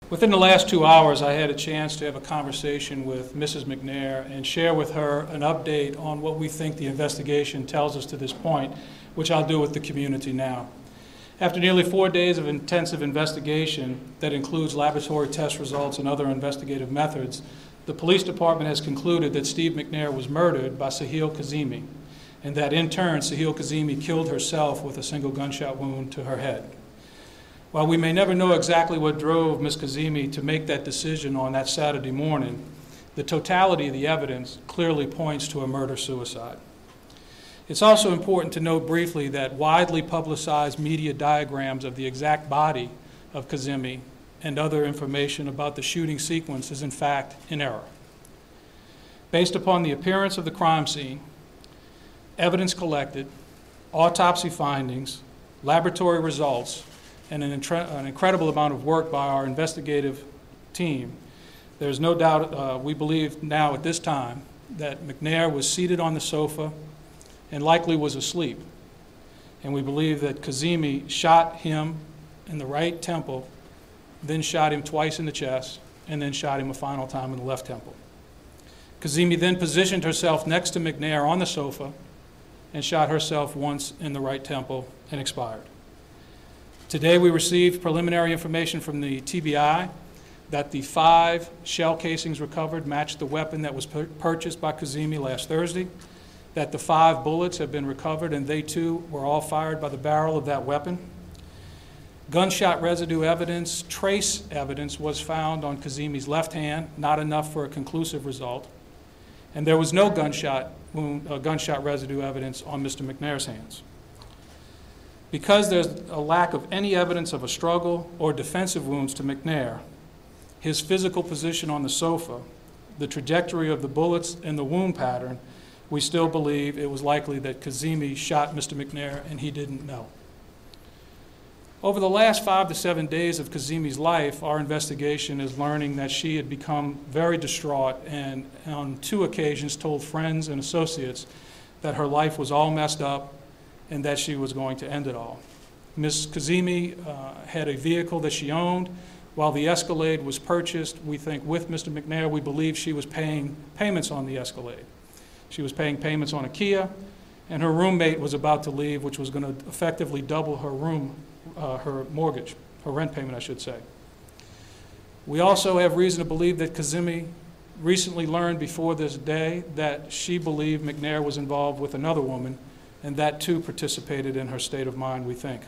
Within the last 2 hours, I had a chance to have a conversation with Mrs. McNair and share with her an update on what we think the investigation tells us to this point, which I'll do with the community now. After nearly 4 days of intensive investigation that includes laboratory test results and other investigative methods, the police department has concluded that Steve McNair was murdered by Sahel Kazemi, and that in turn, Sahel Kazemi killed herself with a single gunshot wound to her head. While we may never know exactly what drove Ms. Kazemi to make that decision on that Saturday morning, the totality of the evidence clearly points to a murder-suicide. It's also important to note briefly that widely publicized media diagrams of the exact body of Kazemi and other information about the shooting sequence is in fact in error. Based upon the appearance of the crime scene, evidence collected, autopsy findings, laboratory results, and an incredible amount of work by our investigative team, there's no doubt, we believe now at this time, that McNair was seated on the sofa and likely was asleep. And we believe that Kazemi shot him in the right temple, then shot him twice in the chest, and then shot him a final time in the left temple. Kazemi then positioned herself next to McNair on the sofa and shot herself once in the right temple and expired. Today we received preliminary information from the TBI that the 5 shell casings recovered matched the weapon that was purchased by Kazemi last Thursday, that the 5 bullets have been recovered and they too were all fired by the barrel of that weapon. Gunshot residue evidence, trace evidence was found on Kazemi's left hand, not enough for a conclusive result, and there was no gunshot residue evidence on Mr. McNair's hands. Because there's a lack of any evidence of a struggle or defensive wounds to McNair, his physical position on the sofa, the trajectory of the bullets, and the wound pattern, we still believe it was likely that Kazemi shot Mr. McNair and he didn't know. Over the last 5 to 7 days of Kazemi's life, our investigation is learning that she had become very distraught and on 2 occasions told friends and associates that her life was all messed up and that she was going to end it all. Ms. Kazemi had a vehicle that she owned. While the Escalade was purchased, we think with Mr. McNair, we believe she was paying payments on the Escalade. She was paying payments on a Kia, and her roommate was about to leave, which was going to effectively double her mortgage, her rent payment, I should say. We also have reason to believe that Kazemi recently learned before this day that she believed McNair was involved with another woman, and that too participated in her state of mind, we think.